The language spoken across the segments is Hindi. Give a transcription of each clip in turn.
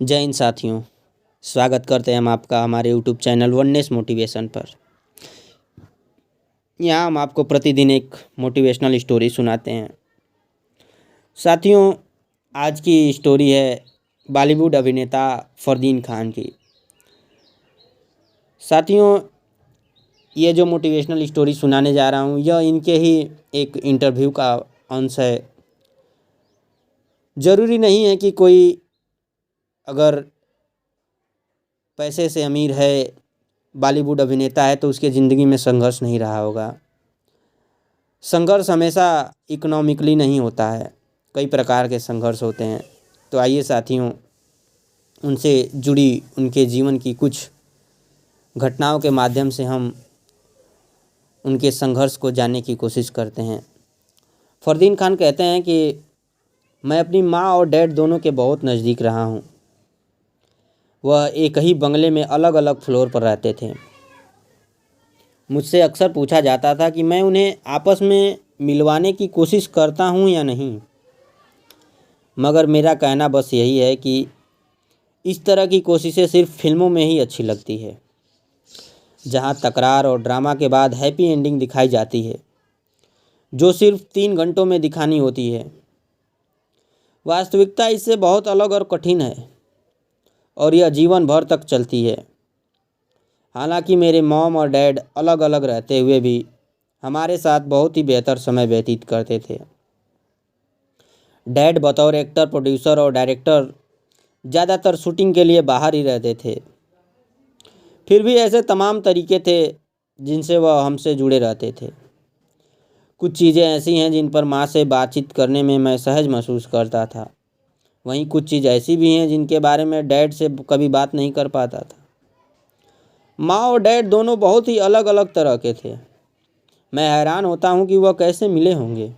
जय हिंद साथियों, स्वागत करते हैं हम आपका हमारे यूट्यूब चैनल वननेस मोटिवेशन पर। यहाँ हम आपको प्रतिदिन एक मोटिवेशनल स्टोरी सुनाते हैं। साथियों, आज की स्टोरी है बॉलीवुड अभिनेता फरदीन खान की। साथियों, ये जो मोटिवेशनल स्टोरी सुनाने जा रहा हूँ यह इनके ही एक इंटरव्यू का अंश है। ज़रूरी नहीं है कि कोई अगर पैसे से अमीर है, बॉलीवुड अभिनेता है तो उसके ज़िंदगी में संघर्ष नहीं रहा होगा। संघर्ष हमेशा इकोनॉमिकली नहीं होता है, कई प्रकार के संघर्ष होते हैं। तो आइए साथियों, उनसे जुड़ी उनके जीवन की कुछ घटनाओं के माध्यम से हम उनके संघर्ष को जानने की कोशिश करते हैं। फरदीन खान कहते हैं कि मैं अपनी माँ और डैड दोनों के बहुत नज़दीक रहा हूँ। वह एक ही बंगले में अलग अलग फ्लोर पर रहते थे। मुझसे अक्सर पूछा जाता था कि मैं उन्हें आपस में मिलवाने की कोशिश करता हूँ या नहीं, मगर मेरा कहना बस यही है कि इस तरह की कोशिशें सिर्फ फिल्मों में ही अच्छी लगती है, जहाँ तकरार और ड्रामा के बाद हैप्पी एंडिंग दिखाई जाती है, जो सिर्फ 3 घंटों में दिखानी होती है। वास्तविकता इससे बहुत अलग और कठिन है, और यह जीवन भर तक चलती है। हालांकि मेरे मॉम और डैड अलग अलग रहते हुए भी हमारे साथ बहुत ही बेहतर समय व्यतीत करते थे। डैड बतौर एक्टर, प्रोड्यूसर और डायरेक्टर ज़्यादातर शूटिंग के लिए बाहर ही रहते थे। फिर भी ऐसे तमाम तरीके थे जिनसे वह हमसे जुड़े रहते थे। कुछ चीज़ें ऐसी हैं जिन पर माँ से बातचीत करने में मैं सहज महसूस करता था। वहीं कुछ चीज़ ऐसी भी हैं जिनके बारे में डैड से कभी बात नहीं कर पाता था। माँ और डैड दोनों बहुत ही अलग अलग तरह के थे। मैं हैरान होता हूँ कि वह कैसे मिले होंगे।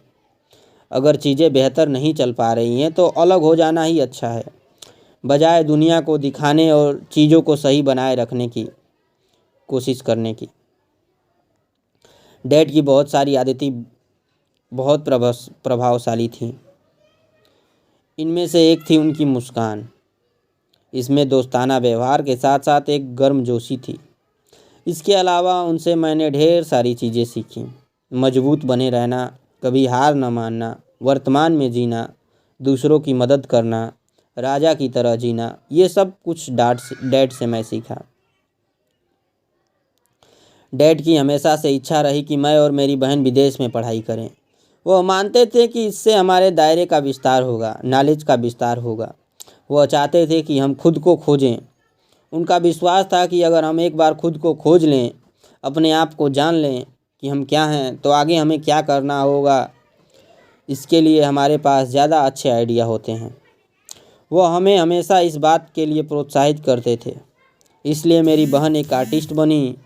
अगर चीज़ें बेहतर नहीं चल पा रही हैं तो अलग हो जाना ही अच्छा है, बजाय दुनिया को दिखाने और चीज़ों को सही बनाए रखने की कोशिश करने की। डैड की बहुत सारी आदतें बहुत प्रभावशाली थीं। इनमें से एक थी उनकी मुस्कान। इसमें दोस्ताना व्यवहार के साथ साथ एक गर्मजोशी थी। इसके अलावा उनसे मैंने ढेर सारी चीज़ें सीखी। मजबूत बने रहना, कभी हार न मानना, वर्तमान में जीना, दूसरों की मदद करना, राजा की तरह जीना, ये सब कुछ डैड से मैं सीखा। डैड की हमेशा से इच्छा रही कि मैं और मेरी बहन विदेश में पढ़ाई करें। वह मानते थे कि इससे हमारे दायरे का विस्तार होगा, नॉलेज का विस्तार होगा। वह चाहते थे कि हम खुद को खोजें। उनका विश्वास था कि अगर हम एक बार खुद को खोज लें, अपने आप को जान लें कि हम क्या हैं, तो आगे हमें क्या करना होगा, इसके लिए हमारे पास ज़्यादा अच्छे आइडिया होते हैं। वह हमें हमेशा इस बात के लिए प्रोत्साहित करते थे। इसलिए मेरी बहन एक आर्टिस्ट बनी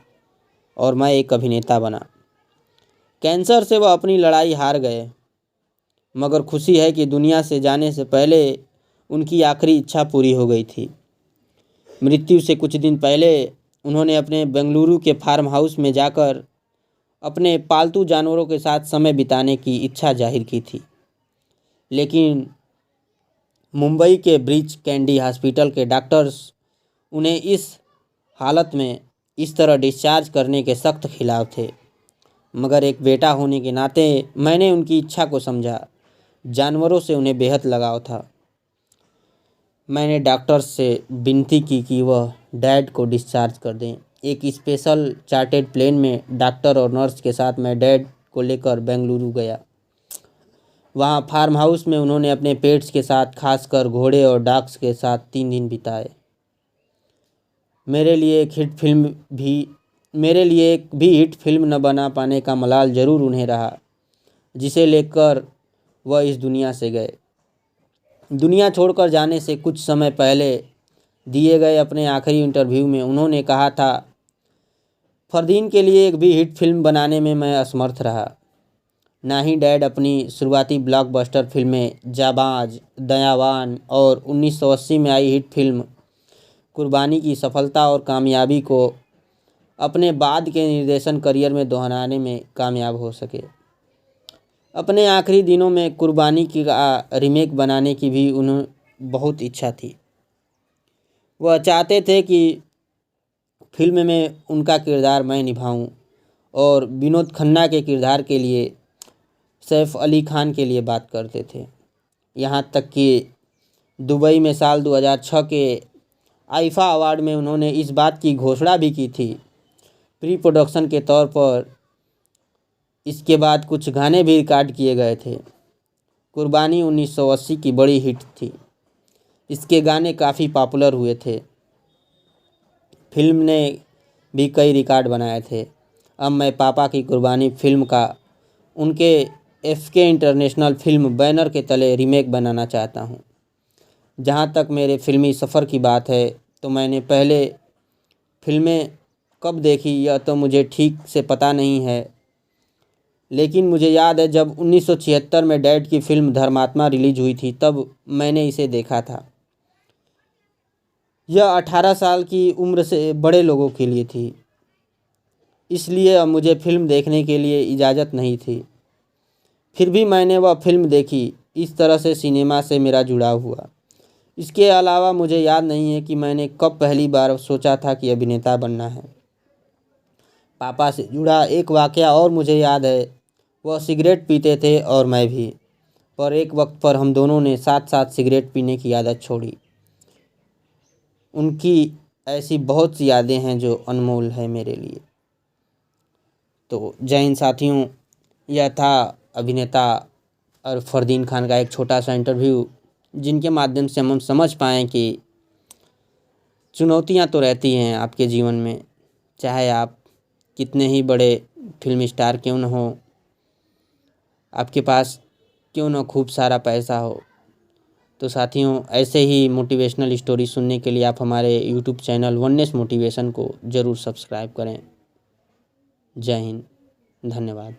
और मैं एक अभिनेता बना। कैंसर से वह अपनी लड़ाई हार गए, मगर खुशी है कि दुनिया से जाने से पहले उनकी आखिरी इच्छा पूरी हो गई थी। मृत्यु से कुछ दिन पहले उन्होंने अपने बेंगलुरु के फार्म हाउस में जाकर अपने पालतू जानवरों के साथ समय बिताने की इच्छा जाहिर की थी। लेकिन मुंबई के ब्रीच कैंडी हॉस्पिटल के डॉक्टर्स उन्हें इस हालत में इस तरह डिस्चार्ज करने के सख्त खिलाफ थे। मगर एक बेटा होने के नाते मैंने उनकी इच्छा को समझा। जानवरों से उन्हें बेहद लगाव था। मैंने डॉक्टर्स से विनती की कि वह डैड को डिस्चार्ज कर दें। एक स्पेशल चार्टर्ड प्लेन में डॉक्टर और नर्स के साथ मैं डैड को लेकर बेंगलुरु गया। वहाँ फार्म हाउस में उन्होंने अपने पेट्स के साथ, खासकर घोड़े और डॉग्स के साथ 3 दिन बिताए। मेरे लिए एक भी हिट फिल्म न बना पाने का मलाल ज़रूर उन्हें रहा, जिसे लेकर वह इस दुनिया से गए। दुनिया छोड़कर जाने से कुछ समय पहले दिए गए अपने आखिरी इंटरव्यू में उन्होंने कहा था, फरदीन के लिए एक भी हिट फिल्म बनाने में मैं असमर्थ रहा। ना ही डैड अपनी शुरुआती ब्लॉकबस्टर फिल्में जाबाज, दयावान और 1980 में आई हिट फिल्म कुर्बानी की सफलता और कामयाबी को अपने बाद के निर्देशन करियर में दोहराने में कामयाब हो सके। अपने आखिरी दिनों में कुर्बानी की रीमेक बनाने की भी उन्हें बहुत इच्छा थी। वह चाहते थे कि फिल्म में उनका किरदार मैं निभाऊं और विनोद खन्ना के किरदार के लिए सैफ अली खान के लिए बात करते थे। यहाँ तक कि दुबई में साल 2006 के आईफा अवार्ड में उन्होंने इस बात की घोषणा भी की थी प्री प्रोडक्शन के तौर पर। इसके बाद कुछ गाने भी रिकॉर्ड किए गए थे। कुर्बानी 1980 की बड़ी हिट थी। इसके गाने काफ़ी पॉपुलर हुए थे। फिल्म ने भी कई रिकॉर्ड बनाए थे। अब मैं पापा की कुर्बानी फिल्म का उनके एफके इंटरनेशनल फिल्म बैनर के तले रीमेक बनाना चाहता हूँ। जहाँ तक मेरे फिल्मी सफ़र की बात है तो मैंने पहले फिल्में कब देखी यह तो मुझे ठीक से पता नहीं है, लेकिन मुझे याद है जब 1976 में डैड की फिल्म धर्मात्मा रिलीज हुई थी तब मैंने इसे देखा था। यह 18 साल की उम्र से बड़े लोगों के लिए थी, इसलिए अब मुझे फिल्म देखने के लिए इजाज़त नहीं थी। फिर भी मैंने वह फिल्म देखी। इस तरह से सिनेमा से मेरा जुड़ाव हुआ। इसके अलावा मुझे याद नहीं है कि मैंने कब पहली बार सोचा था कि अभिनेता बनना है। पापा से जुड़ा एक वाक़या और मुझे याद है। वह सिगरेट पीते थे और मैं भी, पर एक वक्त पर हम दोनों ने साथ साथ सिगरेट पीने की आदत छोड़ी। उनकी ऐसी बहुत सी यादें हैं जो अनमोल है मेरे लिए। तो जय हिंद साथियों, यह था अभिनेता और फरदीन खान का एक छोटा सा इंटरव्यू, जिनके माध्यम से हम समझ पाएँ कि चुनौतियां तो रहती हैं आपके जीवन में, चाहे आप कितने ही बड़े फिल्म स्टार क्यों न हो, आपके पास क्यों न खूब सारा पैसा हो। तो साथियों, ऐसे ही मोटिवेशनल स्टोरी सुनने के लिए आप हमारे यूट्यूब चैनल वननेस मोटिवेशन को ज़रूर सब्सक्राइब करें। जय हिंद, धन्यवाद।